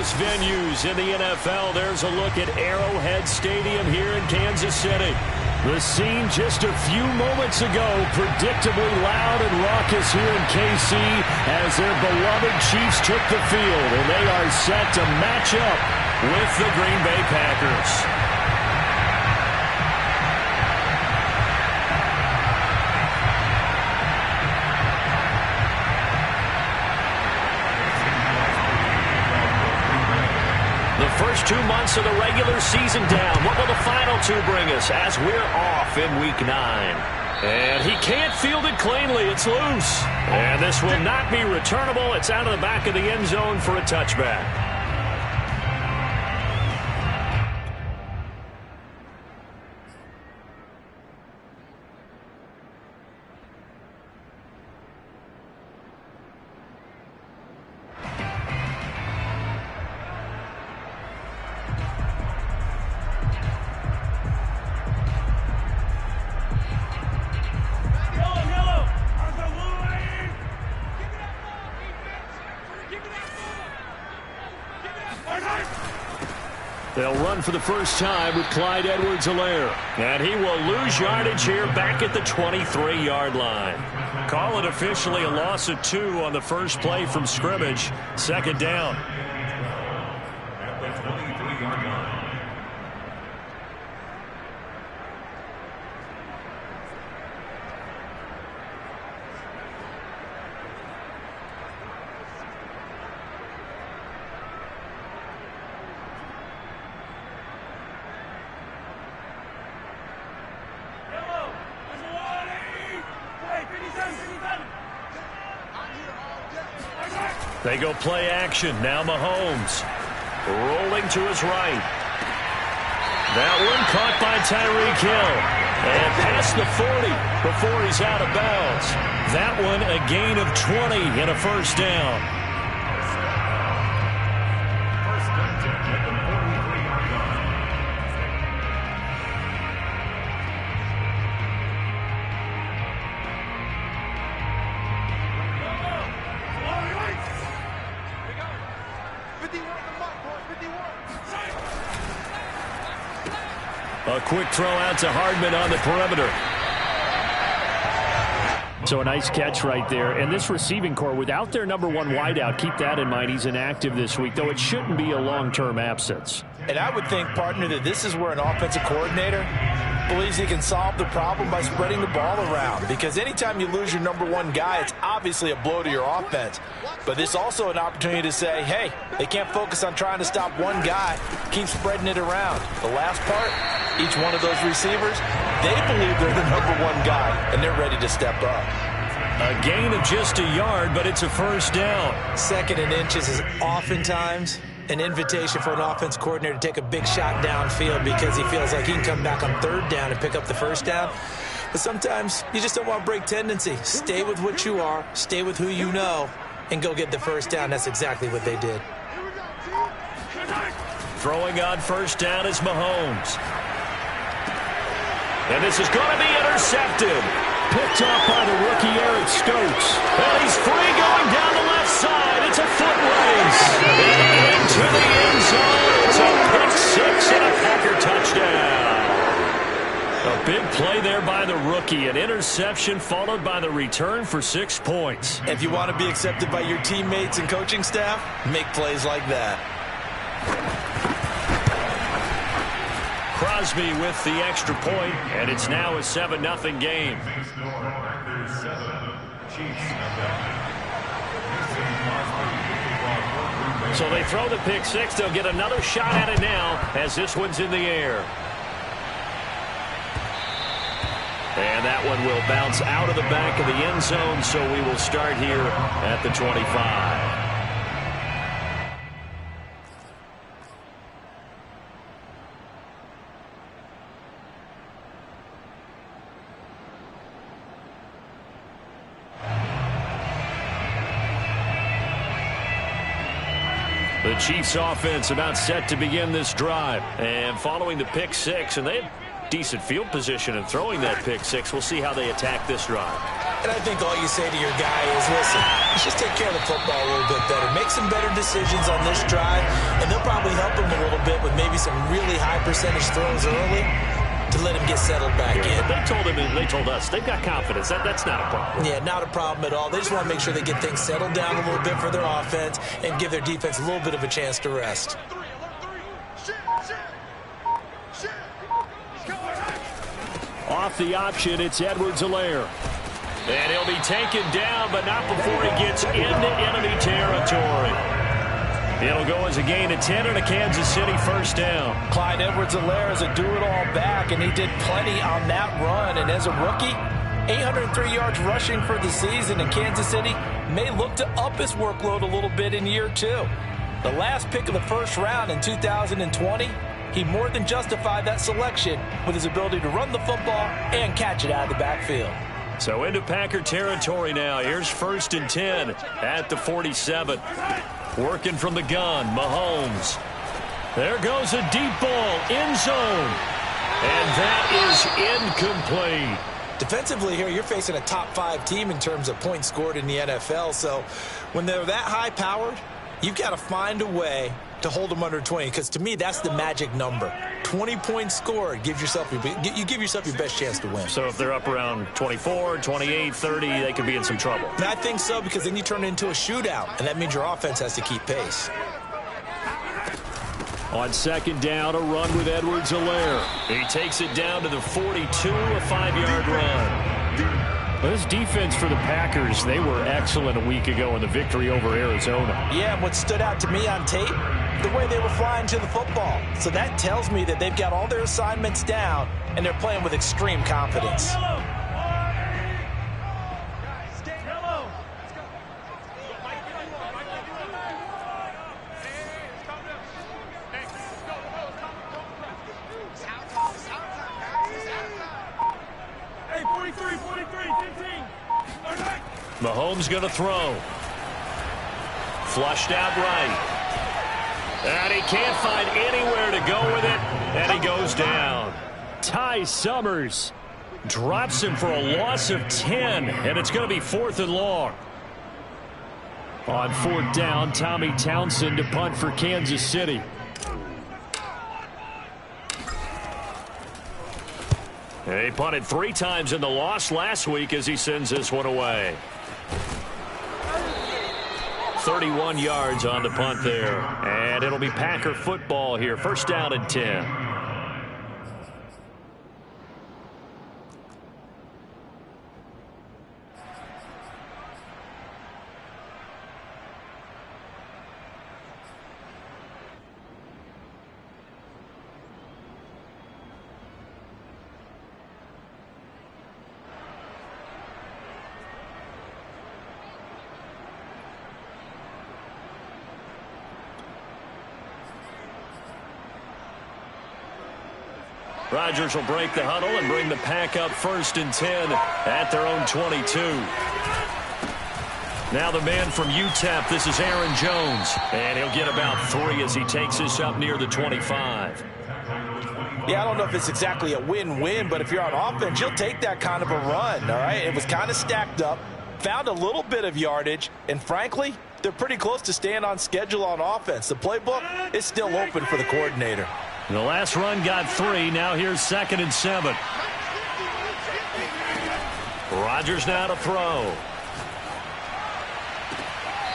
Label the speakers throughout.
Speaker 1: biggest venues in the NFL. There's a look at Arrowhead Stadium here in Kansas City. The scene just a few moments ago, predictably loud and raucous here in KC as their beloved Chiefs took the field, and they are set to match up with the Green Bay Packers. First 2 months of the regular season down. What will the final two bring us as we're off in Week 9? And he can't field it cleanly. It's loose. And this will not be returnable. It's out of the back of the end zone for a touchback. They'll run for the first time with Clyde Edwards-Helaire. And he will lose yardage here back at the 23-yard line. Call it officially a loss of 2 on the first play from scrimmage. Second down.
Speaker 2: At the 23-yard line.
Speaker 1: They go play action. Now Mahomes rolling to his right. That one caught by Tyreek Hill. And past the 40 before he's out of bounds. That one a gain of 20 and a first down. A quick throw out to Hardman on the perimeter.
Speaker 3: So a nice catch right there. And this receiving core, without their number 1 wideout, keep that in mind. He's inactive this week, though it shouldn't be a long-term absence.
Speaker 4: And I would think, partner, that this is where an offensive coordinator believes he can solve the problem by spreading the ball around. Because anytime you lose your number 1 guy, it's obviously a blow to your offense. But this is also an opportunity to say, hey, they can't focus on trying to stop one guy. Keep spreading it around. The last part, each one of those receivers, they believe they're the number 1 guy, and they're ready to step up.
Speaker 1: A gain of just a yard, but it's a first down.
Speaker 5: 2nd and inches is oftentimes an invitation for an offense coordinator to take a big shot downfield because he feels like he can come back on 3rd down and pick up the first down. But sometimes you just don't want to break tendency. Stay with what you are, stay with who you know, and go get the first down. That's exactly what they did.
Speaker 1: Throwing on first down is Mahomes. And this is going to be intercepted. Picked off by the rookie Eric Stokes. And he's free going down the left side. It's a foot race. And into the end zone. It's a pick-6 and a Packer touchdown. A big play there by the rookie. An interception followed by the return for 6 points.
Speaker 4: If you want to be accepted by your teammates and coaching staff, make plays like that.
Speaker 1: Crosby with the extra point, and it's now a 7-0 game. So they throw the pick-6. They'll get another shot at it now as this one's in the air. And that one will bounce out of the back of the end zone, so we will start here at the 25. The Chiefs offense about set to begin this drive. And following the pick-6, and they've
Speaker 3: decent field position and throwing that pick six. We'll see how they attack this drive.
Speaker 5: And I think all you say to your guy is, listen, let's just take care of the football a little bit better. Make some better decisions on this drive, and they'll probably help him a little bit with maybe some really high percentage throws early to let him get settled back in.
Speaker 3: They told us they've got confidence. That's not a problem.
Speaker 5: Yeah, not a problem at all. They just want to make sure they get things settled down a little bit for their offense and give their defense a little bit of a chance to rest.
Speaker 3: Off the option, it's Edwards-Helaire. And he'll be taken down, but not before he gets into enemy territory. It'll go as a gain of 10 and a Kansas City first down.
Speaker 4: Clyde Edwards-Helaire is a do-it-all back, and he did plenty on that run. And as a rookie, 803 yards rushing for the season, and Kansas City may look to up his workload a little bit in year two. The last pick of the first round in 2020, he more than justified that selection with his ability to run the football and catch it out of the backfield.
Speaker 3: So into Packer territory now. Here's 1st and 10 at the 47. Working from the gun, Mahomes. There goes a deep ball, end zone. And that is incomplete.
Speaker 5: Defensively here, you're facing a top 5 team in terms of points scored in the NFL. So when they're that high-powered, you've got to find a way to hold them under 20, because to me, that's the magic number. 20 points scored, you give yourself your best chance to win.
Speaker 3: So if they're up around 24, 28, 30, they could be in some trouble.
Speaker 5: And I think so, because then you turn it into a shootout, and that means your offense has to keep pace.
Speaker 3: On 2nd down, a run with Edwards-Helaire. He takes it down to the 42, a 5-yard run. This defense for the Packers, they were excellent a week ago in the victory over Arizona.
Speaker 5: Yeah, and what stood out to me on tape, the way they were flying to the football. So that tells me that they've got all their assignments down, and they're playing with extreme confidence.
Speaker 3: Mahomes going to throw. Flushed out right. And he can't find anywhere to go with it. And he goes down. Ty Summers drops him for a loss of 10. And it's going to be 4th and long. On 4th down, Tommy Townsend to punt for Kansas City. He punted 3 times in the loss last week as he sends this one away. 31 yards on the punt there. And it'll be Packer football here. 1st down and 10. Rodgers will break the huddle and bring the Pack up 1st and 10 at their own 22. Now the man from UTEP, this is Aaron Jones. And he'll get about 3 as he takes this up near the 25.
Speaker 4: Yeah, I don't know if it's exactly a win-win, but if you're on offense, you'll take that kind of a run, all right? It was kind of stacked up, found a little bit of yardage, and frankly, they're pretty close to staying on schedule on offense. The playbook is still open for the coordinator.
Speaker 3: The last run got 3. Now here's 2nd and 7. Rodgers now to throw.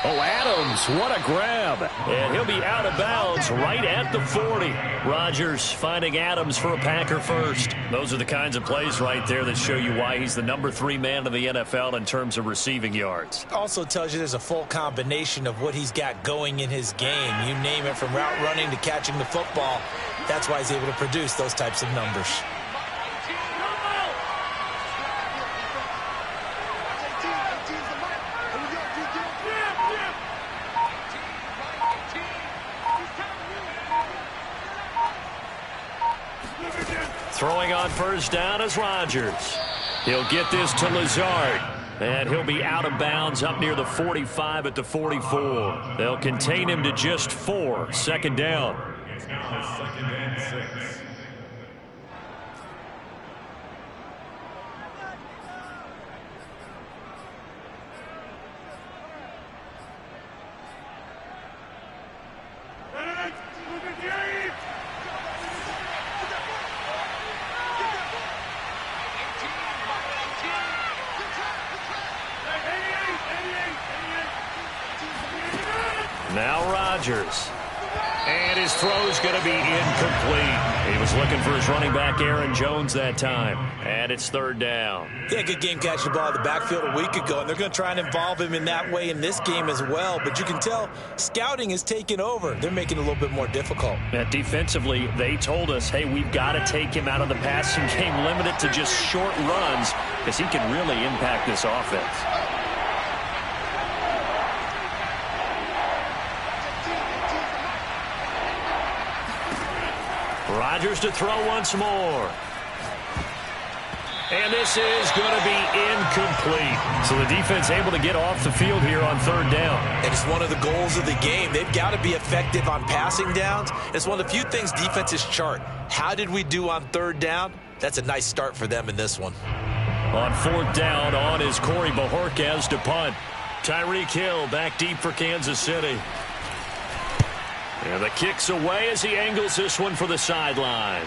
Speaker 3: Oh, Adams, what a grab. And he'll be out of bounds right at the 40. Rodgers finding Adams for a Packer first. Those are the kinds of plays right there that show you why he's the number 3 man in the NFL in terms of receiving yards.
Speaker 5: Also tells you there's a full combination of what he's got going in his game. You name it, from route running to catching the football. That's why he's able to produce those types of numbers.
Speaker 3: Throwing on 1st down is Rodgers. He'll get this to Lazard. And he'll be out of bounds up near the 45 at the 44. They'll contain him to just 4. 2nd down.
Speaker 2: It's now 2nd and 6.
Speaker 3: Rodgers. And his throw's going to be incomplete. He was looking for his running back, Aaron Jones, that time. And it's third down.
Speaker 5: Yeah, good game catching the ball in the backfield a week ago, and they're going to try and involve him in that way in this game as well. But you can tell scouting is taking over. They're making it a little bit more difficult.
Speaker 3: Defensively, they told us, hey, we've got to take him out of the passing game, limit it to just short runs, because he can really impact this offense. Rodgers to throw once more. And this is going to be incomplete. So the defense able to get off the field here on third down.
Speaker 5: And it's one of the goals of the game. They've got to be effective on passing downs. It's one of the few things defenses chart. How did we do on third down? That's a nice start for them in this one.
Speaker 3: On fourth down, on is Corey Bojorquez to punt. Tyreek Hill back deep for Kansas City. And the kick's away as he angles this one for the sideline.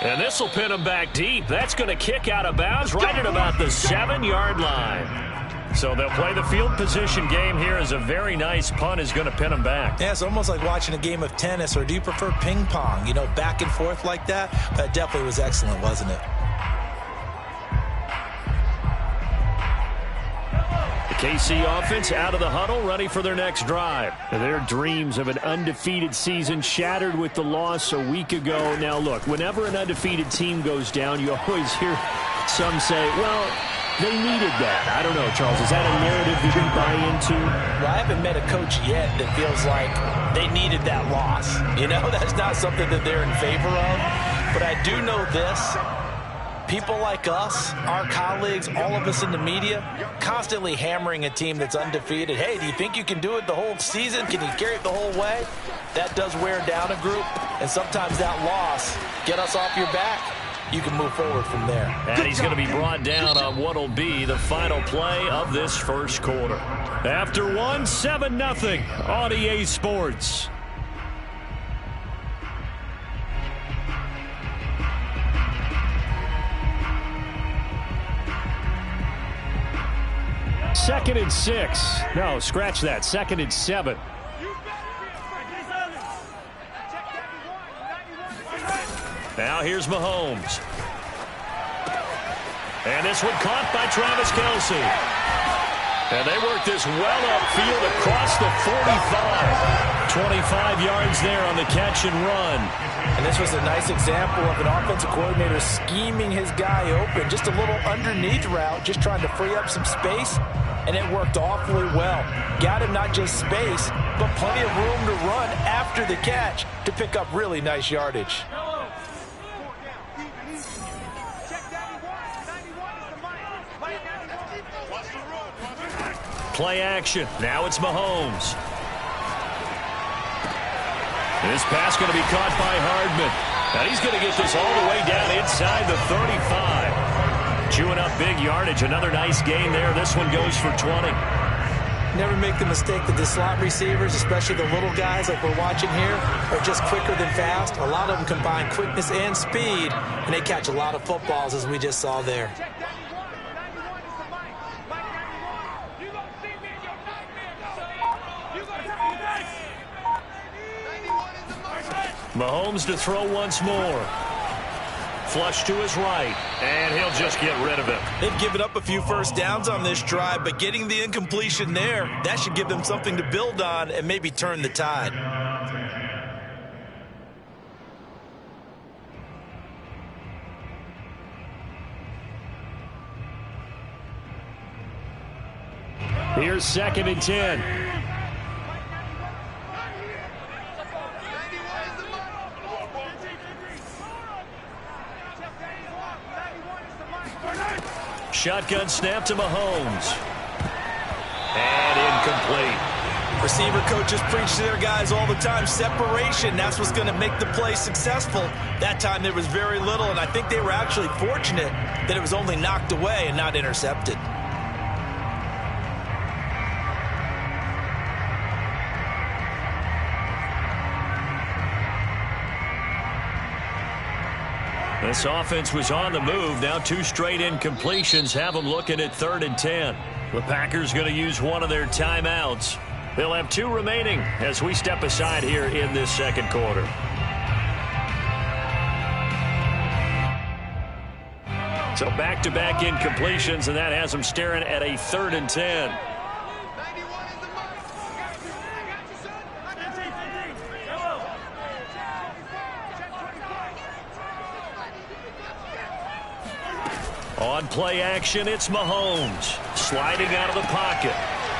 Speaker 3: And this will pin him back deep. That's going to kick out of bounds right at about the 7-yard line. So they'll play the field position game here as a very nice punt is going to pin him back.
Speaker 5: Yeah, it's almost like watching a game of tennis, or do you prefer ping pong? You know, back and forth like that? That definitely was excellent, wasn't it?
Speaker 3: KC offense out of the huddle, ready for their next drive. Their dreams of an undefeated season shattered with the loss a week ago. Now, look, whenever an undefeated team goes down, you always hear some say, well, they needed that. I don't know, Charles. Is that a narrative you can buy into?
Speaker 5: Well, I haven't met a coach yet that feels like they needed that loss. You know, that's not something that they're in favor of. But I do know this. People like us, our colleagues, all of us in the media, constantly hammering a team that's undefeated. Hey, do you think you can do it the whole season? Can you carry it the whole way? That does wear down a group, and sometimes that loss, get us off your back, you can move forward from there.
Speaker 3: And he's going to be brought down on what will be the final play of this first quarter. After one, 7-0 on EA Sports. Second and 6. No, scratch that. Second and 7. Now here's Mahomes. And this one caught by Travis Kelce. And they work this well upfield across the 45. 25 yards there on the catch and run.
Speaker 5: And this was a nice example of an offensive coordinator scheming his guy open. Just a little underneath route, just trying to free up some space. And it worked awfully well. Got him not just space, but plenty of room to run after the catch to pick up really nice yardage.
Speaker 3: Play action. Now it's Mahomes. This pass going to be caught by Hardman. And he's going to get this all the way down inside the 35. Chewing up big yardage. Another nice gain there. This one goes for 20.
Speaker 5: Never make the mistake that the slot receivers, especially the little guys like we're watching here, are just quicker than fast. A lot of them combine quickness and speed, and they catch a lot of footballs, as we just saw there.
Speaker 3: Mahomes to throw once more. Flush to his right, and he'll just get rid of it.
Speaker 5: They've given up a few first downs on this drive, but getting the incompletion there, that should give them something to build on and maybe turn the tide.
Speaker 3: Here's second and 10. Shotgun snap to Mahomes. And incomplete.
Speaker 5: Receiver coaches preach to their guys all the time. Separation, that's what's going to make the play successful. That time there was very little, and I think they were actually fortunate that it was only knocked away and not intercepted.
Speaker 3: This offense was on the move. Now 2 straight incompletions have them looking at 3rd and 10. The Packers going to use one of their timeouts. They'll have 2 remaining as we step aside here in this second quarter. So back-to-back incompletions, and that has them staring at a 3rd and 10. On play action, it's Mahomes. Sliding out of the pocket.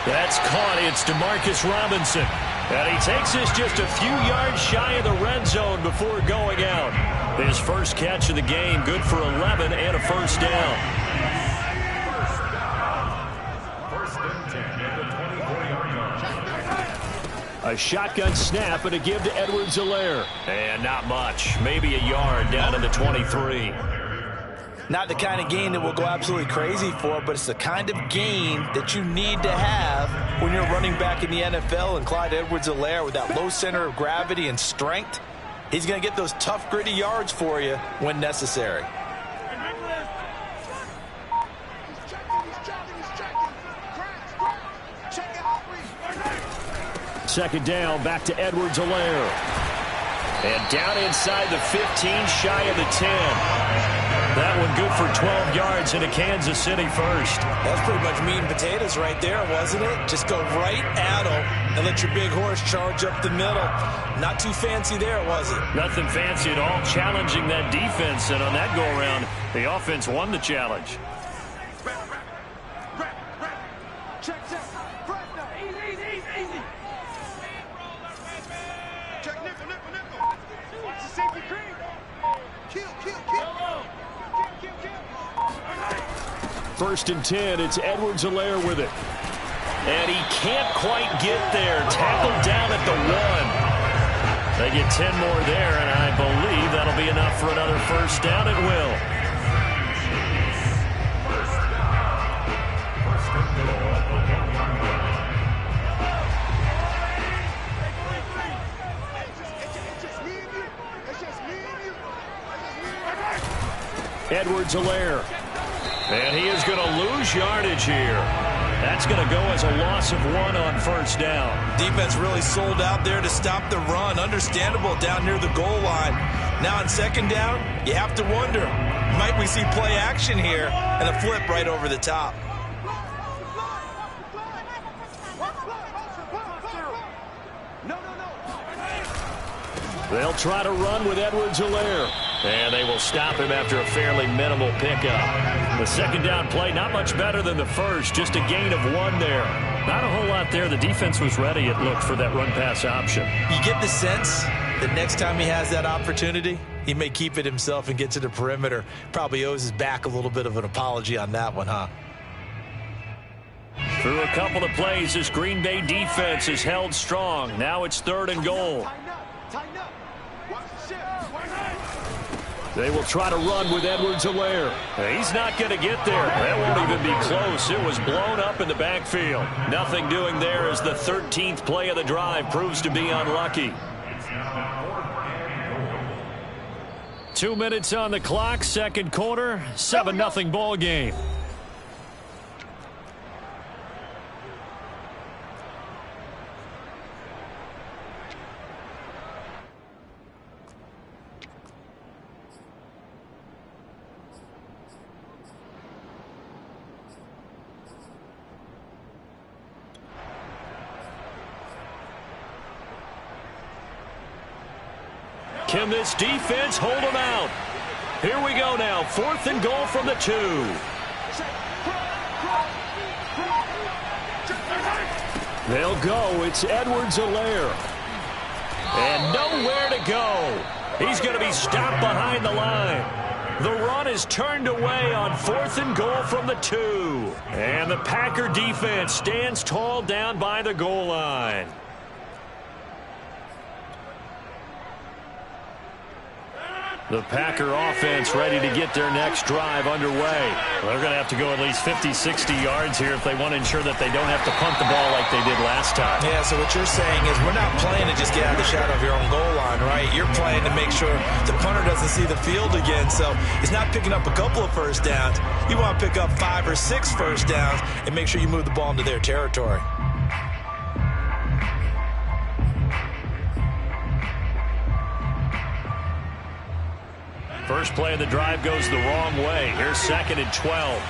Speaker 3: That's caught. It's Demarcus Robinson. And he takes this just a few yards shy of the red zone before going out. His first catch of the game, good for 11 and a first down.
Speaker 2: First and 10 at the 24-yard line.
Speaker 3: A shotgun snap and a give to Edwards-Helaire. And not much. Maybe a yard down to the 23.
Speaker 4: Not the kind of gain that we'll go absolutely crazy for, but it's the kind of gain that you need to have when you're running back in the NFL. And Clyde Edwards-Helaire, with that low center of gravity and strength, he's going to get those tough, gritty yards for you when necessary.
Speaker 3: Second down, back to Edwards-Helaire. And down inside the 15, shy of the 10. That one good for 12 yards into Kansas City first.
Speaker 5: That's pretty much meat and potatoes right there, wasn't it? Just go right at them and let your big horse charge up the middle. Not too fancy there, was it?
Speaker 3: Nothing fancy at all, challenging that defense. And on that go-around, the offense won the challenge. First and 10, it's Edwards-Helaire with it. And he can't quite get there. Tackled down at the 1. They get 10 more there, and I believe that'll be enough for another first down. It will. Edwards-Helaire. And he is going to lose yardage here. That's going to go as a loss of 1 on first down.
Speaker 5: Defense really sold out there to stop the run. Understandable down near the goal line. Now on second down, you have to wonder, might we see play action here and a flip right over the top?
Speaker 3: They'll try to run with Edwards-Helaire. And they will stop him after a fairly minimal pickup. The second down play, not much better than the first. Just a gain of 1 there. Not a whole lot there. The defense was ready, it looked, for that run-pass option.
Speaker 5: You get the sense that next time he has that opportunity, he may keep it himself and get to the perimeter. Probably owes his back a little bit of an apology on that one, huh?
Speaker 3: Through a couple of plays, this Green Bay defense is held strong. Now it's 3rd and goal. They will try to run with Edwards-Helaire. He's not going to get there. That won't even be close. It was blown up in the backfield. Nothing doing there as the 13th play of the drive proves to be unlucky. 2 minutes on the clock, second quarter, 7-0 ball game. Can this defense hold them out? Here we go now. 4th and goal from the 2. They'll go. It's Edwards-Helaire. And nowhere to go. He's going to be stopped behind the line. The run is turned away on 4th and goal from the 2. And the Packer defense stands tall down by the goal line. The Packer offense ready to get their next drive underway. They're going to have to go at least 50, 60 yards here if they want to ensure that they don't have to punt the ball like they did last time.
Speaker 5: Yeah, so what you're saying is we're not playing to just get out of the shadow of your own goal line, right? You're playing to make sure the punter doesn't see the field again. So it's not picking up a couple of first downs. You want to pick up 5 or 6 first downs and make sure you move the ball into their territory.
Speaker 3: First play of the drive goes the wrong way. Here's 2nd and 12.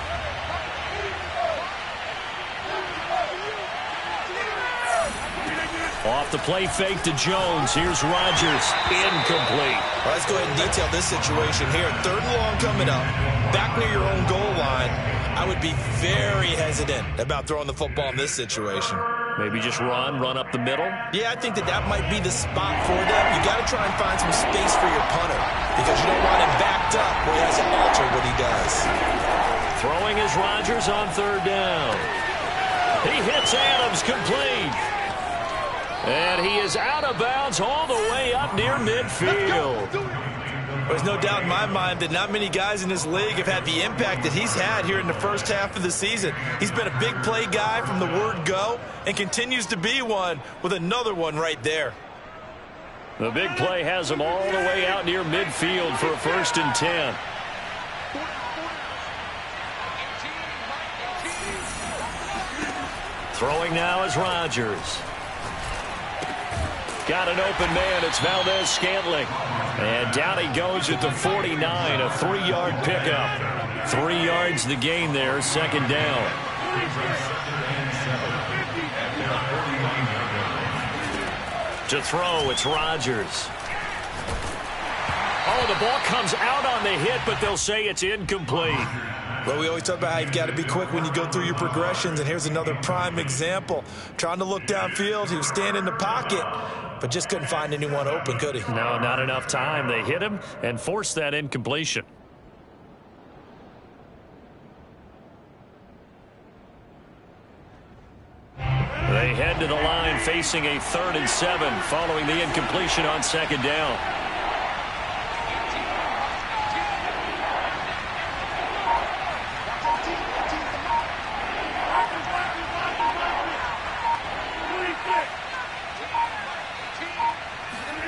Speaker 3: Off the play fake to Jones. Here's Rodgers. Incomplete.
Speaker 4: Well, let's go ahead and detail this situation here. 3rd and long coming up. Back near your own goal line. I would be very hesitant about throwing the football in this situation.
Speaker 3: Maybe just run up the middle?
Speaker 4: Yeah, I think that might be the spot for them. You got to try and find some space for your punter because you don't want him backed up where he has to alter what he does.
Speaker 3: Throwing is Rodgers on 3rd down. He hits Adams complete. And he is out of bounds all the way up near midfield.
Speaker 4: There's no doubt in my mind that not many guys in this league have had the impact that he's had here in the first half of the season. He's been a big play guy from the word go and continues to be one with another one right there.
Speaker 3: The big play has him all the way out near midfield for a 1st and 10. Throwing now is Rodgers. Got an open man. It's Valdez-Scantling. And down he goes at the 49. A 3-yard pickup. 3 yards the gain there. 2nd down. To throw, it's Rodgers. Oh, the ball comes out on the hit, but they'll say it's incomplete.
Speaker 4: Well, we always talk about how you've got to be quick when you go through your progressions, and here's another prime example. Trying to look downfield, he was standing in the pocket, but just couldn't find anyone open, could he?
Speaker 3: No, not enough time. They hit him and forced that incompletion. They head to the line facing a 3rd and 7 following the incompletion on 2nd down.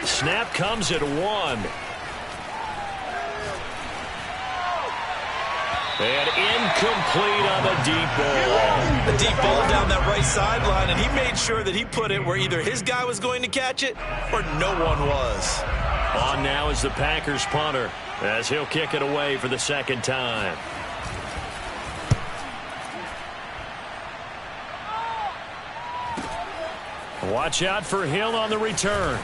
Speaker 3: Snap comes at 1. And incomplete on the deep ball.
Speaker 4: The deep ball down that right sideline, and he made sure that he put it where either his guy was going to catch it or no one was.
Speaker 3: On now is the Packers punter as he'll kick it away for the 2nd time. Watch out for Hill on the return.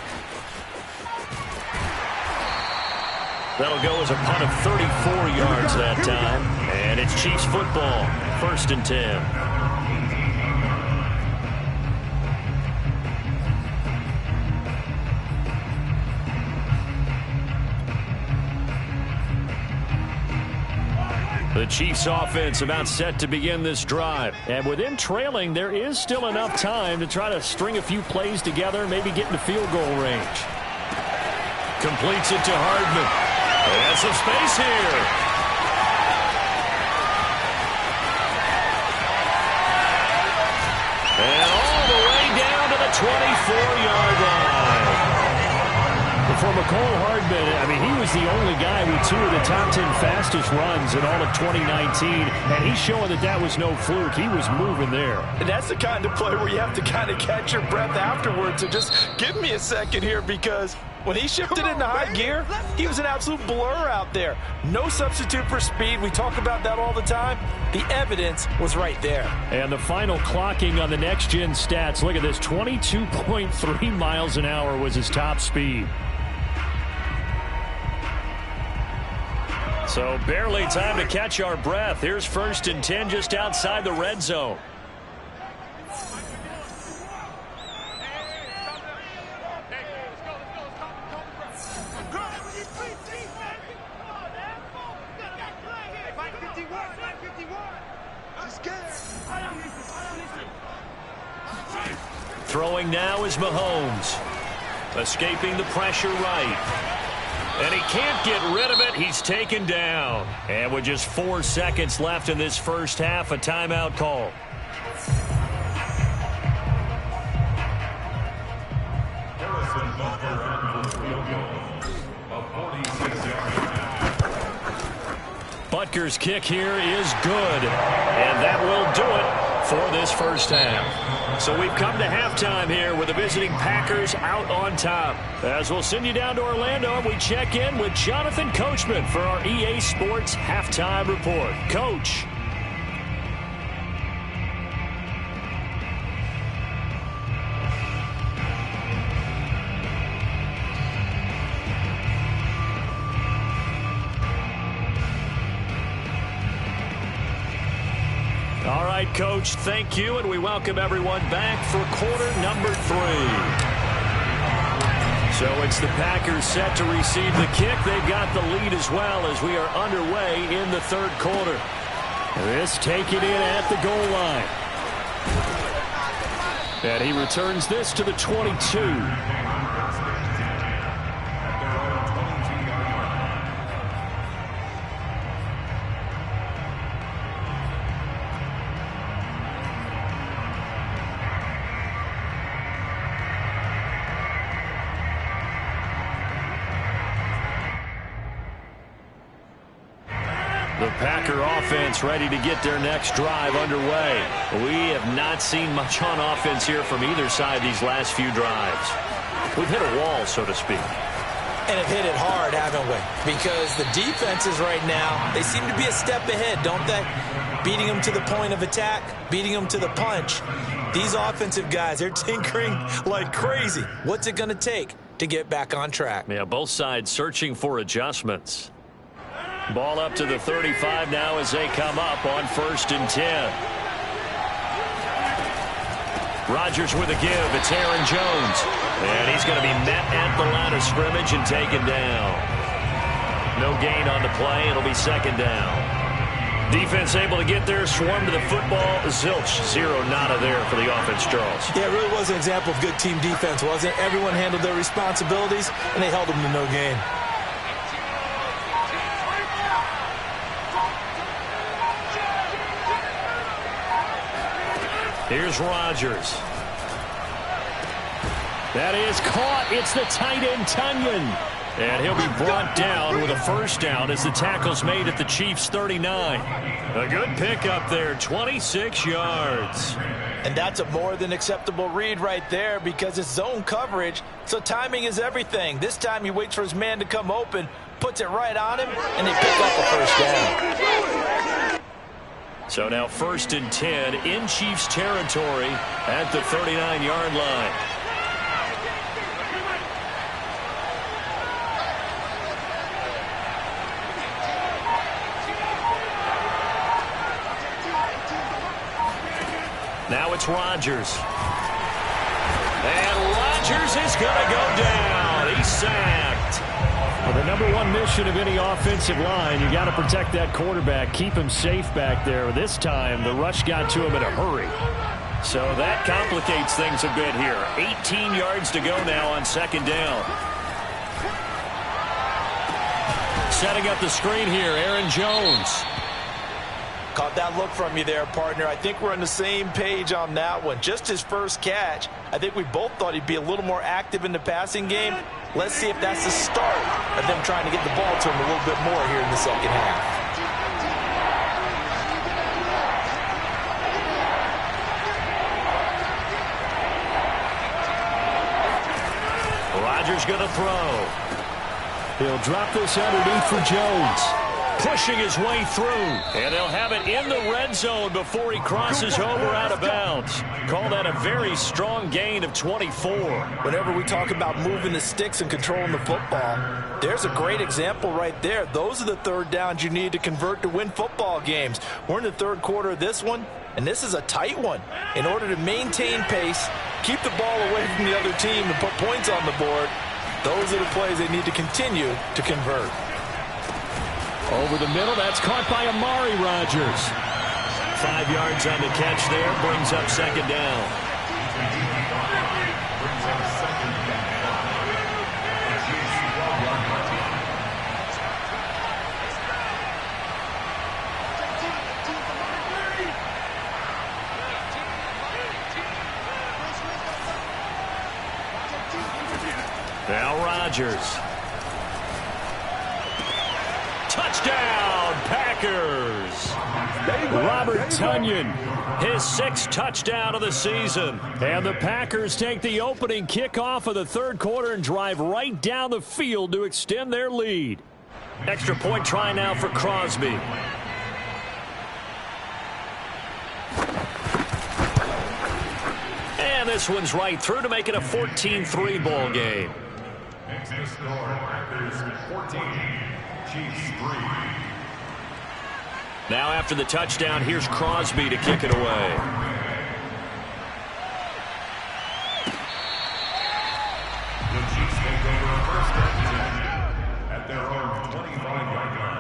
Speaker 3: That'll go as a punt of 34 yards that time. And it's Chiefs football. 1st and 10. The Chiefs offense about set to begin this drive. And with them trailing, there is still enough time to try to string a few plays together, maybe get into field goal range. Completes it to Hardman. There's some space here. And all the way down to the 24-yard line. For McCole Hardman, I mean, he was the only guy with 2 of the top 10 fastest runs in all of 2019, and he's showing that that was no fluke. He was moving there.
Speaker 4: And that's the kind of play where you have to kind of catch your breath afterwards and just give me a second here, because when he shifted into high gear, he was an absolute blur out there. No substitute for speed. We talk about that all the time. The evidence was right there.
Speaker 3: And the final clocking on the next-gen stats, look at this, 22.3 miles an hour was his top speed. So barely time to catch our breath. Here's 1st and 10 just outside the red zone. Throwing now is Mahomes. Escaping the pressure right. And he can't get rid of it. He's taken down. And with just 4 seconds left in this first half, a timeout call. Butker's kick here is good. And that will do it for this first half. So we've come to halftime here with the visiting Packers out on top. As we'll send you down to Orlando, we check in with Jonathan Coachman for our EA Sports Halftime Report. Coach. All right, Coach, thank you, and we welcome everyone back for quarter number 3. So it's the Packers set to receive the kick. They've got the lead as well as we are underway in the third quarter. This taken in at the goal line. And he returns this to the 22. The Packer offense ready to get their next drive underway. We have not seen much on offense here from either side these last few drives. We've hit a wall, so to speak.
Speaker 5: And have hit it hard, haven't we? Because the defenses right now, they seem to be a step ahead, don't they? Beating them to the point of attack, beating them to the punch. These offensive guys, they're tinkering like crazy. What's it going to take to get back on track?
Speaker 3: Yeah, both sides searching for adjustments. Ball up to the 35 now as they come up on 1st and 10. Rodgers with a give. It's Aaron Jones. And he's going to be met at the line of scrimmage and taken down. No gain on the play. It'll be 2nd down. Defense able to get there, swarm to the football. Zilch, 0 nada there for the offense, Charles.
Speaker 5: Yeah, it really was an example of good team defense, wasn't it? Everyone handled their responsibilities, and they held them to no gain.
Speaker 3: Here's Rodgers. That is caught. It's the tight end, Tunyon. And he'll be brought down with a 1st down as the tackle's made at the Chiefs' 39. A good pickup there, 26 yards.
Speaker 4: And that's a more than acceptable read right there because it's zone coverage, so timing is everything. This time he waits for his man to come open, puts it right on him, and they pick up a 1st down.
Speaker 3: So now 1st and 10 in Chiefs territory at the 39-yard line. Now it's Rodgers. And Rodgers is going to go down. He's sacked. Well, the number one mission of any offensive line, you got to protect that quarterback, keep him safe back there. This time, the rush got to him in a hurry. So that complicates things a bit here. 18 yards to go now on 2nd down. Setting up the screen here, Aaron Jones.
Speaker 4: Caught that look from you there, partner. I think we're on the same page on that one. Just his first catch. I think we both thought he'd be a little more active in the passing game. Let's see if that's the start of them trying to get the ball to him a little bit more here in the 2nd half.
Speaker 3: Rodgers going to throw. He'll drop this underneath for Jones. Pushing his way through. And they'll have it in the red zone before he crosses over out of bounds. Call that a very strong gain of 24.
Speaker 4: Whenever we talk about moving the sticks and controlling the football, there's a great example right there. Those are the 3rd downs you need to convert to win football games. We're in the 3rd quarter of this one, and this is a tight one. In order to maintain pace, keep the ball away from the other team, and put points on the board, those are the plays they need to continue to convert.
Speaker 3: Over the middle, that's caught by Amari Rodgers. 5 yards on the catch there, brings up 2nd down. Now Rodgers. Touchdown, Packers. Robert Tonyan, his 6th touchdown of the season. And the Packers take the opening kickoff of the third quarter and drive right down the field to extend their lead. Extra point try now for Crosby. And this one's right through to make it a 14-3 ball game.
Speaker 2: Next to score, Packers 14, Chiefs 3.
Speaker 3: Now after the touchdown, here's Crosby to kick it away.
Speaker 2: The Chiefs take over a first and 10 at their own 25-yard line.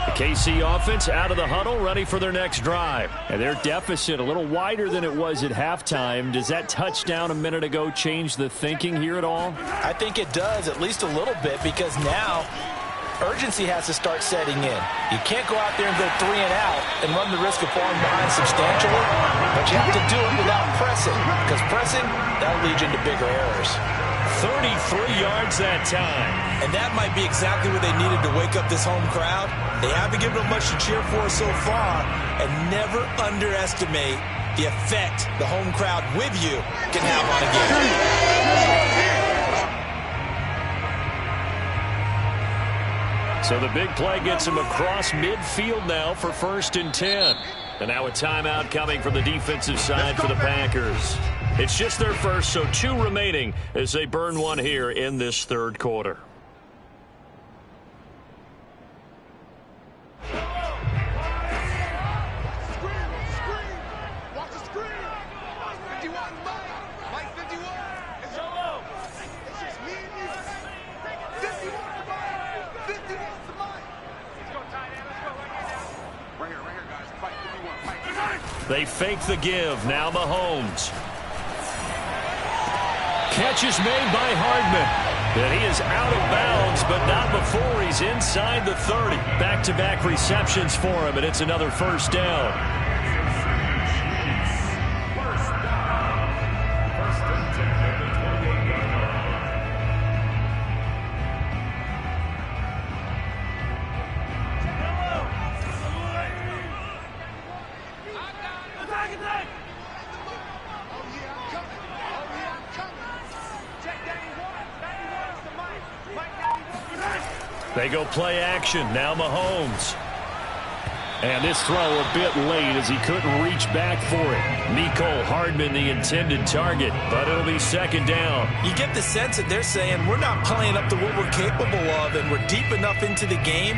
Speaker 3: The KC offense out of the huddle, ready for their next drive. And their deficit a little wider than it was at halftime. Does that touchdown a minute ago change the thinking here at all?
Speaker 4: I think it does, at least a little bit, because now urgency has to start setting in. You can't go out there and go 3 and out and run the risk of falling behind substantially, but you have to do it without pressing, because pressing, that'll lead you into bigger errors.
Speaker 3: 33 yards that time.
Speaker 5: And that might be exactly what they needed to wake up this home crowd. They haven't given them much to cheer for so far, and never underestimate the effect the home crowd with you can have on a game.
Speaker 3: So the big play gets him across midfield now for 1st and 10. And now a timeout coming from the defensive side for the Packers. It's just their first, so 2 remaining as they burn one here in this third quarter. They fake the give. Now Mahomes. Catch is made by Hardman. And he is out of bounds, but not before he's inside the 30. Back-to-back receptions for him, and it's another first down.
Speaker 2: First and 10 at the 28-yard line.
Speaker 3: They go play action. Now Mahomes. And this throw a bit late as he couldn't reach back for it. Mecole Hardman, the intended target, but it'll be 2nd down.
Speaker 5: You get the sense that they're saying we're not playing up to what we're capable of, and we're deep enough into the game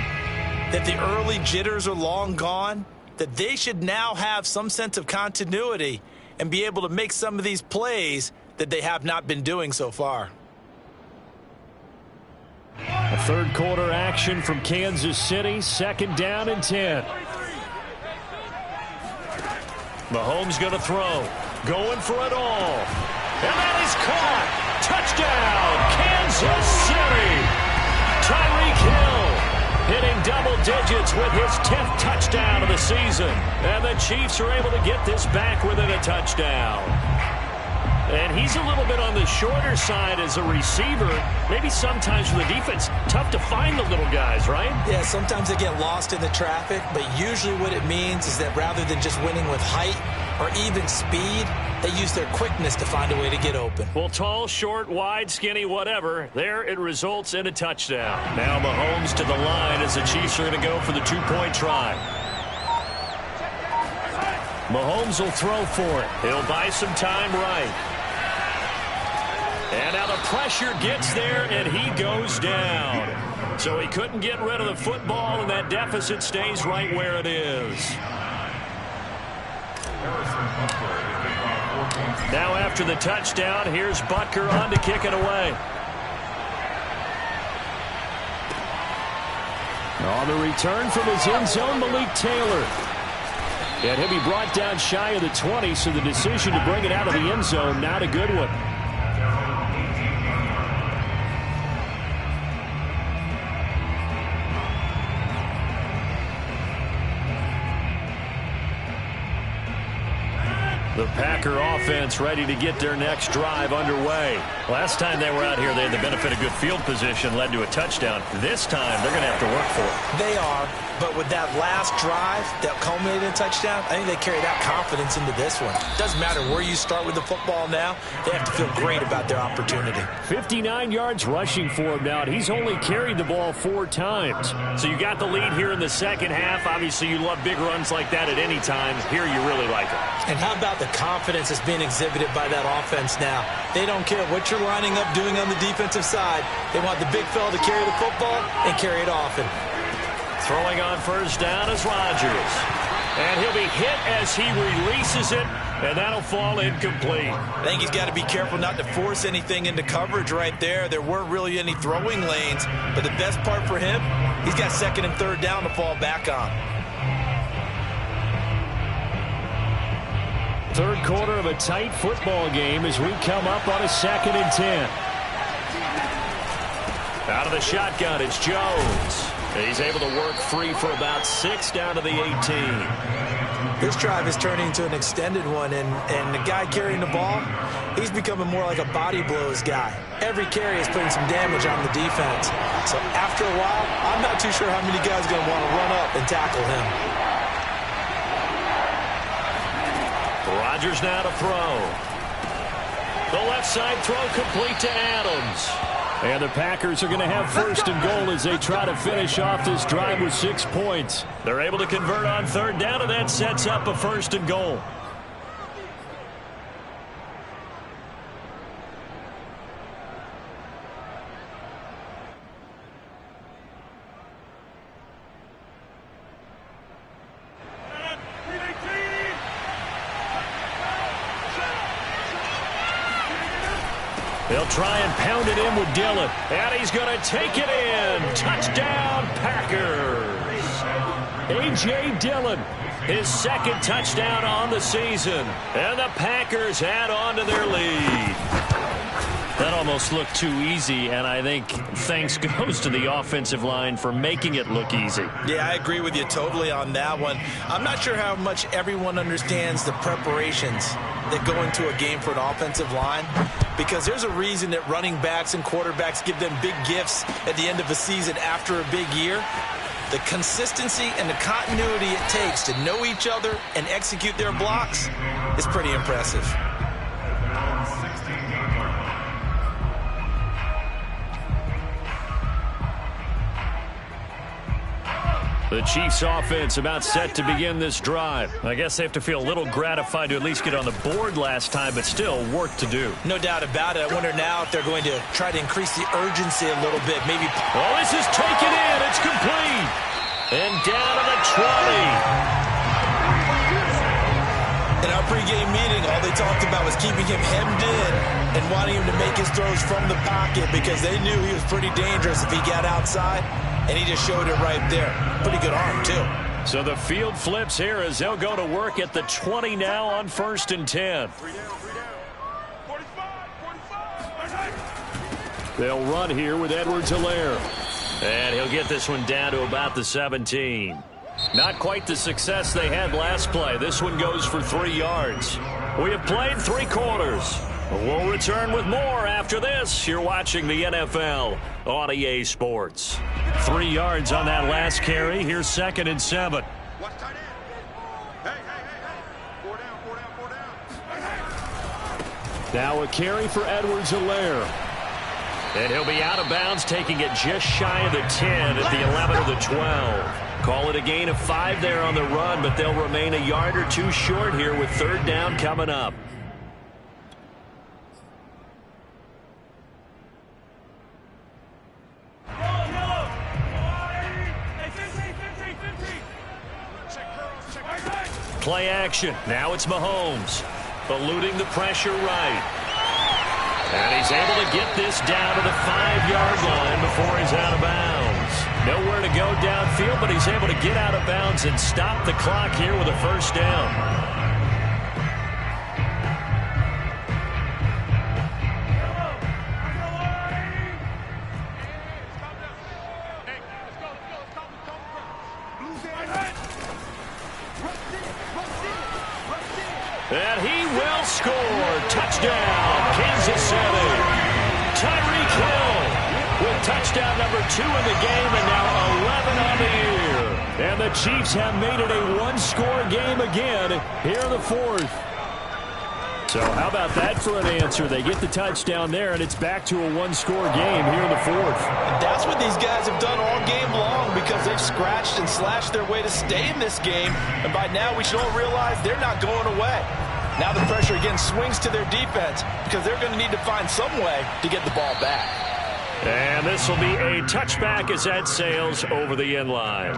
Speaker 5: that the early jitters are long gone, that they should now have some sense of continuity and be able to make some of these plays that they have not been doing so far.
Speaker 3: A third quarter action from Kansas City, 2nd down and 10. Mahomes going to throw, going for it all. And that is caught. Touchdown, Kansas City. Tyreek Hill hitting double digits with his 10th touchdown of the season. And the Chiefs are able to get this back within a touchdown. And he's a little bit on the shorter side as a receiver. Maybe sometimes for the defense, tough to find the little guys, right?
Speaker 5: Yeah, sometimes they get lost in the traffic, but usually what it means is that rather than just winning with height or even speed, they use their quickness to find a way to get open.
Speaker 3: Well, tall, short, wide, skinny, whatever, there it results in a touchdown. Now Mahomes to the line as the Chiefs are going to go for the 2-point try. Mahomes will throw for it. He'll buy some time right. And now the pressure gets there, and he goes down. So he couldn't get rid of the football, and that deficit stays right where it is. Now after the touchdown, here's Butker on to kick it away. On the return from his end zone, Malik Taylor. And he'll be brought down shy of the 20, so the decision to bring it out of the end zone, not a good one. The The Packer offense ready to get their next drive underway. Last time they were out here, they had the benefit of good field position, led to a touchdown. This time, they're going to have to work for it.
Speaker 5: They are, but with that last drive that culminated in a touchdown, I think they carry that confidence into this one. Doesn't matter where you start with the football now, they have to feel great about their opportunity.
Speaker 3: 59 yards rushing for him now, and he's only carried the ball 4 times. So you got the lead here in the second half. Obviously, you love big runs like that at any time. Here, you really like it.
Speaker 5: And how about the confidence that's being exhibited by that offense now? They don't care what you're lining up doing on the defensive side. They want the big fella to carry the football and carry it often.
Speaker 3: Throwing on first down is Rodgers. And he'll be hit as he releases it, and that'll fall incomplete.
Speaker 5: I think he's got to be careful not to force anything into coverage right there. There weren't really any throwing lanes, but the best part for him, he's got second and third down to fall back on.
Speaker 3: Third quarter of a tight football game as we come up on a 2nd and 10. Out of the shotgun, it's Jones. He's able to work free for about 6 down to the 18.
Speaker 5: This drive is turning into an extended one, and the guy carrying the ball, he's becoming more like a body blows guy. Every carry is putting some damage on the defense. So after a while, I'm not too sure how many guys are going to want to run up and tackle him.
Speaker 3: Rodgers now to throw. The left side throw complete to Adams. And the Packers are going to have first and goal as they try to finish off this drive with 6 points. They're able to convert on third down, and that sets up a first and goal. They'll try and pound it in with Dillon. And he's going to take it in. Touchdown, Packers. A.J. Dillon, his 2nd touchdown on the season. And the Packers add on to their lead. That almost looked too easy, and I think thanks goes to the offensive line for making it look easy.
Speaker 5: Yeah, I agree with you totally on that one. I'm not sure how much everyone understands the preparations that go into a game for an offensive line, because there's a reason that running backs and quarterbacks give them big gifts at the end of a season after a big year. The consistency and the continuity it takes to know each other and execute their blocks is pretty impressive.
Speaker 3: The Chiefs offense about set to begin this drive. I guess they have to feel a little gratified to at least get on the board last time, but still work to do.
Speaker 5: No doubt about it. I wonder now if they're going to try to increase the urgency a little bit. Maybe.
Speaker 3: Oh, this is taken in. It's complete. And down to the 20.
Speaker 5: In our pregame meeting, all they talked about was keeping him hemmed in and wanting him to make his throws from the pocket because they knew he was pretty dangerous if he got outside. And he just showed it right there. Pretty good arm, too.
Speaker 3: So the field flips here as they'll go to work at the 20 now on 1st and 10. They'll run here with Edwards-Helaire. And he'll get this one down to about the 17. Not quite the success they had last play. This one goes for 3 yards. We have played 3 quarters. We'll return with more after this. You're watching the NFL on EA Sports. 3 yards on that last carry. Here's 2nd and 7. Now a carry for Edwards-Helaire. And he'll be out of bounds, taking it just shy of the 10 at the 11 or the 12. Call it a gain of 5 there on the run, but they'll remain a yard or 2 short here with third down coming up. Play action. Now it's Mahomes. Eluding the pressure right. And he's able to get this down to the 5-yard line before he's out of bounds. Nowhere to go downfield, but he's able to get out of bounds and stop the clock here with a first down. And he will score. Touchdown, Kansas City. Tyreek Hill with touchdown number 2 in the game and now 11 on the year. And the Chiefs have made it a one-score game again here in the fourth. So how about that for an answer? They get the touchdown there, and it's back to a one-score game here in the fourth.
Speaker 4: And that's what these guys have done all game long because they've scratched and slashed their way to stay in this game. And by now, we should all realize they're not going away. Now the pressure again swings to their defense because they're going to need to find some way to get the ball back.
Speaker 3: And this will be a touchback as that sails over the end line.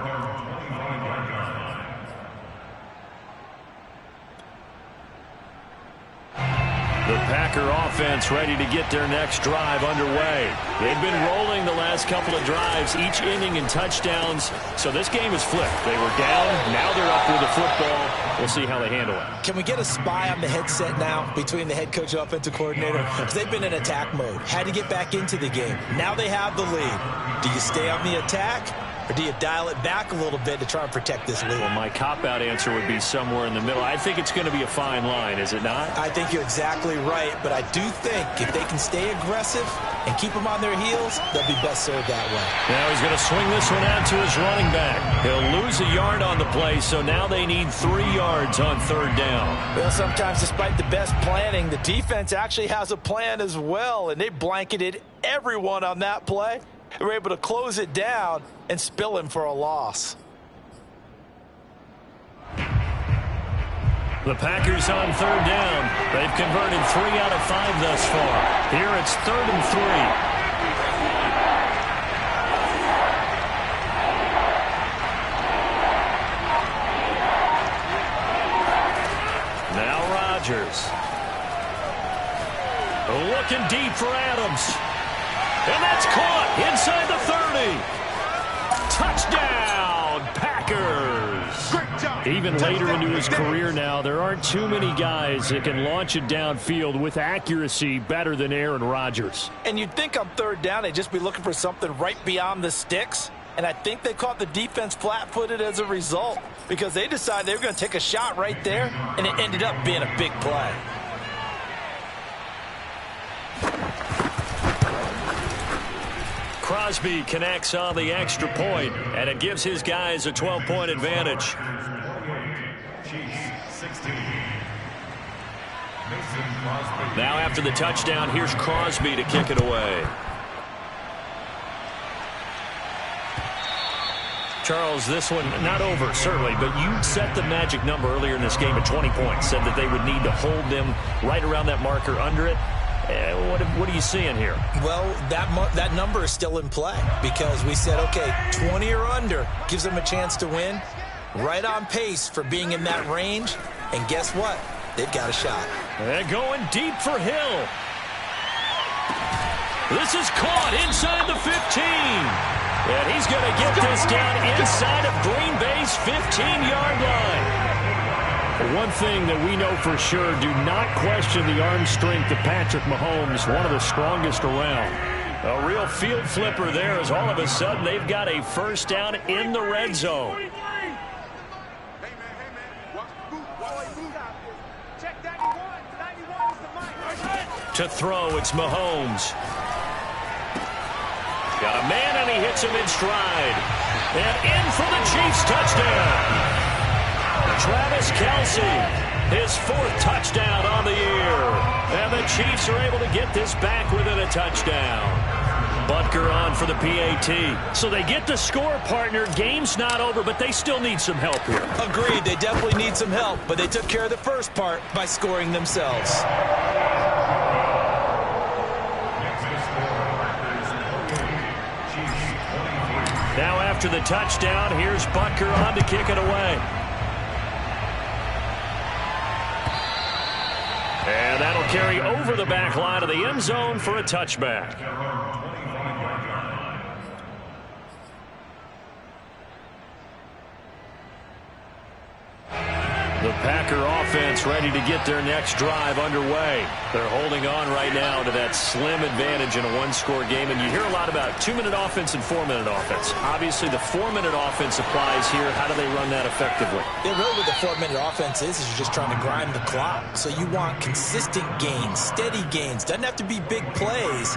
Speaker 3: The Packer offense ready to get their next drive underway. They've been rolling the last couple of drives, each inning in touchdowns. So this game is flipped. They were down. Now they're up with the football. We'll see how they handle it.
Speaker 5: Can we get a spy on the headset now between the head coach and offensive coordinator? Because they've been in attack mode. Had to get back into the game. Now they have the lead. Do you stay on the attack? Or do you dial it back a little bit to try and protect this lead?
Speaker 3: Well, my cop-out answer would be somewhere in the middle. I think it's going to be a fine line, is it not?
Speaker 5: I think you're exactly right, but I do think if they can stay aggressive and keep them on their heels, they'll be best served that way.
Speaker 3: Now he's going to swing this one out to his running back. He'll lose a yard on the play, so now they need 3 yards on third down.
Speaker 4: Well, sometimes despite the best planning, the defense actually has a plan as well, and they blanketed everyone on that play. They were able to close it down and spill him for a loss.
Speaker 3: The Packers on third down. They've converted 3 out of 5 thus far. Here it's 3rd and 3. Now Rodgers. Looking deep for Adams. And that's caught inside the 30. Touchdown, Packers. Even later into his career now, there aren't too many guys that can launch it downfield with accuracy better than Aaron Rodgers.
Speaker 4: And you'd think on third down they'd just be looking for something right beyond the sticks. And I think they caught the defense flat-footed as a result because they decided they were going to take a shot right there, and it ended up being a big play.
Speaker 3: Crosby connects on the extra point, and it gives his guys a 12-point advantage. Now after the touchdown, here's Crosby to kick it away. Charles, this one not over, certainly, but you set the magic number earlier in this game at 20 points, said that they would need to hold them right around that marker under it. What are you seeing here?
Speaker 5: Well, that number is still in play because we said, okay, 20 or under gives them a chance to win. Right on pace for being in that range. And guess what? They've got a shot.
Speaker 3: They're going deep for Hill. This is caught inside the 15. And he's going to get this down inside of Green Bay's 15-yard line. One thing that we know for sure, do not question the arm strength of Patrick Mahomes, one of the strongest around. A real field flipper there as all of a sudden they've got a first down in the red zone. To throw, it's Mahomes. Got a man and he hits him in stride. And in for the Chiefs touchdown. Travis Kelce, his 4th touchdown on the year. And the Chiefs are able to get this back within a touchdown. Butker on for the PAT. So they get the score, partner. Game's not over, but they still need some help here.
Speaker 5: Agreed, they definitely need some help, but they took care of the first part by scoring themselves.
Speaker 3: Now after the touchdown, here's Butker on to kick it away. And that'll carry over the back line of the end zone for a touchback. The Packer offense ready to get their next drive underway. They're holding on right now to that slim advantage in a one-score game. And you hear a lot about 2-minute offense and 4-minute offense. Obviously, the 4-minute offense applies here. How do they run that effectively?
Speaker 5: Yeah, really what the 4-minute offense is you're just trying to grind the clock. So you want consistent gains, steady gains. Doesn't have to be big plays,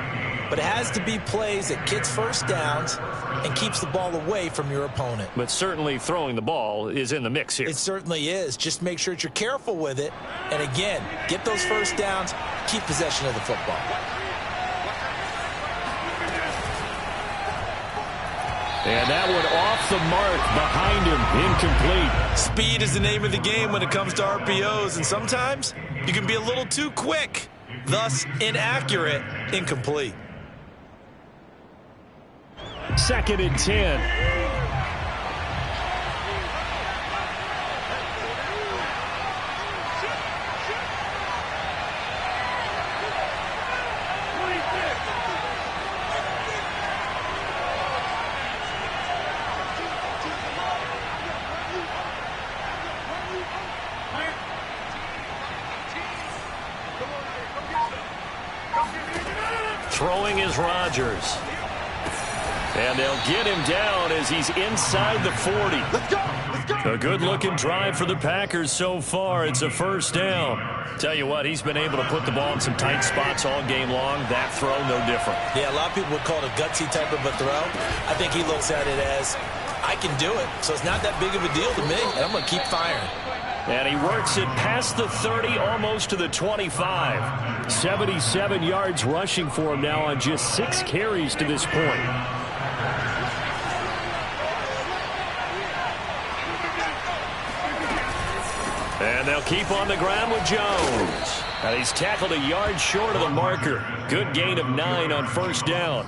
Speaker 5: but it has to be plays that gets first downs and keeps the ball away from your opponent.
Speaker 3: But certainly throwing the ball is in the mix here.
Speaker 5: It certainly is. Just make sure that you're careful with it. And again, get those first downs, keep possession of the football.
Speaker 3: And that one off the mark behind him, incomplete.
Speaker 5: Speed is the name of the game when it comes to RPOs, and sometimes you can be a little too quick, thus inaccurate, incomplete.
Speaker 3: 2nd and 10. Throwing is Rodgers. And they'll get him down as he's inside the 40.
Speaker 1: Let's go.
Speaker 3: A good-looking drive for the Packers so far. It's a first down. Tell you what, he's been able to put the ball in some tight spots all game long. That throw, no different.
Speaker 5: Yeah, a lot of people would call it a gutsy type of a throw. I think he looks at it as, I can do it, so it's not that big of a deal to me, and I'm going to keep firing.
Speaker 3: And he works it past the 30, almost to the 25. 77 yards rushing for him now on just 6 carries to this point. And they'll keep on the ground with Jones. And he's tackled a yard short of the marker. Good gain of 9 on first down.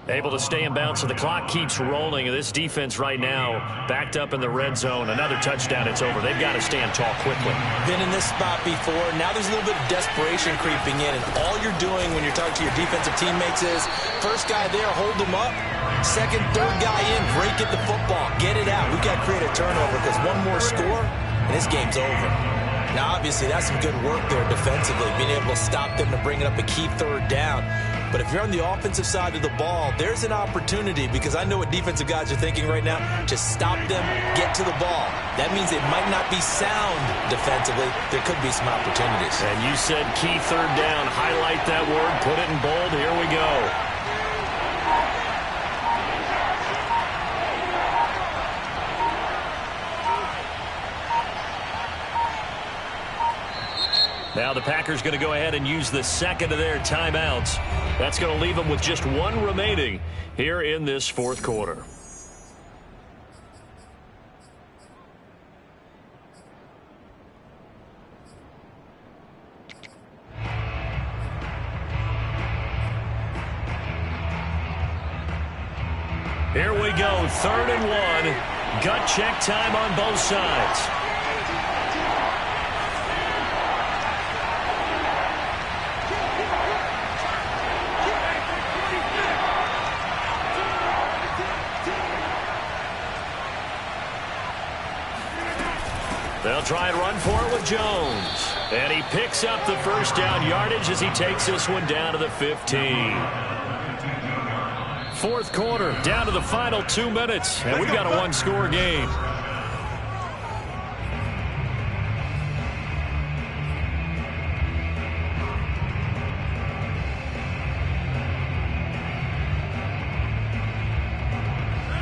Speaker 3: Able to stay in bounds, so the clock keeps rolling. And this defense right now backed up in the red zone. Another touchdown, it's over. They've got to stand tall quickly.
Speaker 5: Been in this spot before. Now there's a little bit of desperation creeping in. And all you're doing when you're talking to your defensive teammates is, first guy there, hold him up. Second, third guy in, break at the football. Get it out. We've got to create a turnover because one more score, and this game's over. Now, obviously, that's some good work there defensively, being able to stop them and bring it up a key third down. But if you're on the offensive side of the ball, there's an opportunity, because I know what defensive guys are thinking right now, to stop them, get to the ball. That means it might not be sound defensively. There could be some opportunities.
Speaker 3: And you said key third down. Highlight that word. Put it in bold. Here we go. Now the Packers going to go ahead and use the second of their timeouts. That's going to leave them with just 1 remaining here in this fourth quarter. Here we go, 3rd and 1. Gut check time on both sides. They'll try and run for it with Jones. And he picks up the first down yardage as he takes this one down to the 15. Fourth quarter, down to the final 2 minutes, and we've got a 1-score game.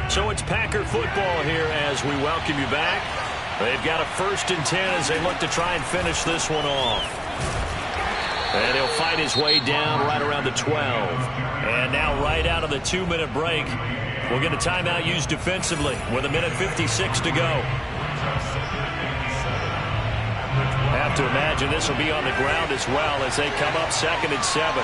Speaker 3: So it's Packer football here as we welcome you back. They've got a 1st and 10 as they look to try and finish this one off. And he'll fight his way down right around the 12. And now right out of the 2-minute break, we'll get a timeout used defensively with 1:56 to go. Have to imagine this will be on the ground as well as they come up 2nd and 7.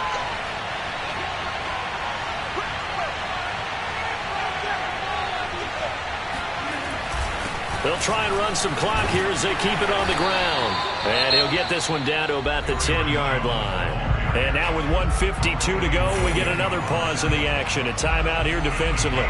Speaker 3: They'll try and run some clock here as they keep it on the ground. And he'll get this one down to about the 10-yard line. And now with 1:52 to go, we get another pause in the action. A timeout here defensively.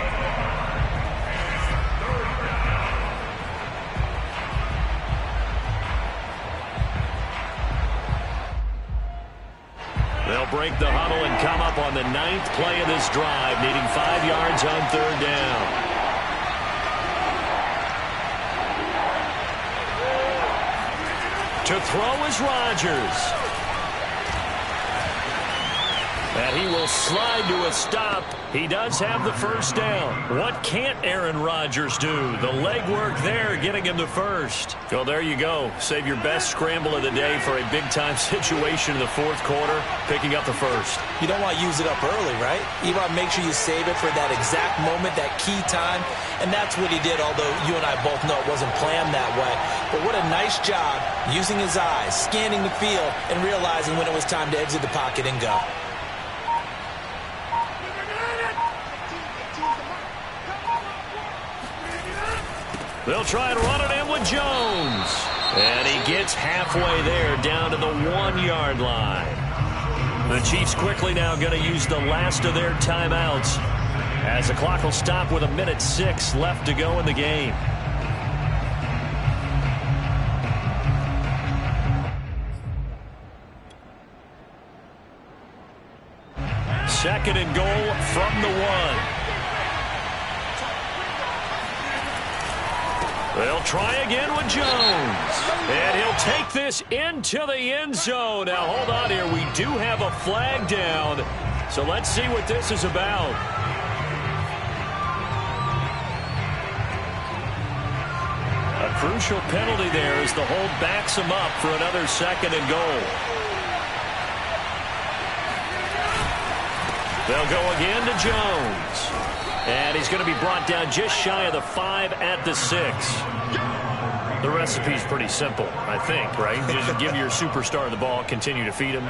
Speaker 3: They'll break the huddle and come up on the 9th play of this drive, needing 5 yards on 3rd down. To throw is Rodgers. And he will slide to a stop. He does have the 1st down. What can't Aaron Rodgers do? The legwork there getting him the 1st. Well, there you go. Save your best scramble of the day for a big-time situation in the 4th quarter, picking up the 1st.
Speaker 5: You don't want to use it up early, right? You want to make sure you save it for that exact moment, that key time. And that's what he did, although you and I both know it wasn't planned that way. But what a nice job using his eyes, scanning the field, and realizing when it was time to exit the pocket and go.
Speaker 3: They'll try and run it in with Jones. And he gets halfway there, down to the 1-yard line. The Chiefs quickly now going to use the last of their timeouts, as the clock will stop with 1:06 left to go in the game. Second and goal from the 1. They'll try again with Jones. And he'll take this into the end zone. Now, hold on here. We do have a flag down. So let's see what this is about. A crucial penalty there as the hold backs him up for another 2nd and goal. They'll go again to Jones. And he's going to be brought down just shy of the 5 at the 6. The recipe's pretty simple, I think, right? Just give your superstar the ball, continue to feed him.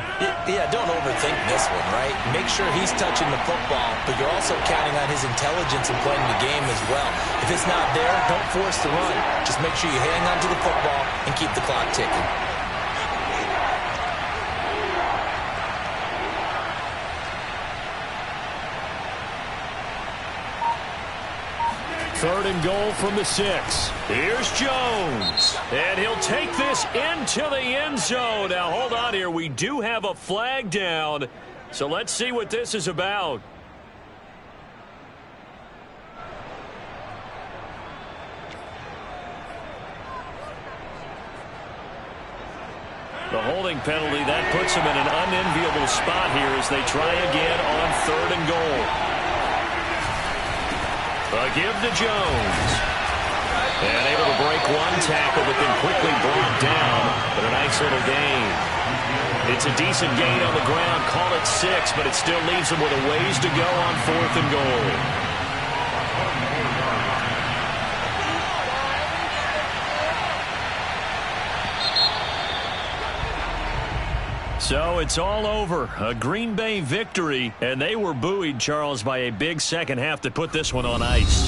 Speaker 5: Yeah, don't overthink this one, right? Make sure he's touching the football, but you're also counting on his intelligence in playing the game as well. If it's not there, don't force the run. Just make sure you hang on to the football and keep the clock ticking.
Speaker 3: 3rd and goal from the 6. Here's Jones. And he'll take this into the end zone. Now, hold on here. We do have a flag down. So let's see what this is about. The holding penalty, that puts him in an unenviable spot here as they try again on 3rd and goal. A give to Jones. And able to break one tackle, but then quickly brought down. But a nice little gain. It's a decent gain on the ground. Call it 6, but it still leaves them with a ways to go on 4th and goal. So it's all over. A Green Bay victory, and they were buoyed, Charles, by a big second half to put this one on ice.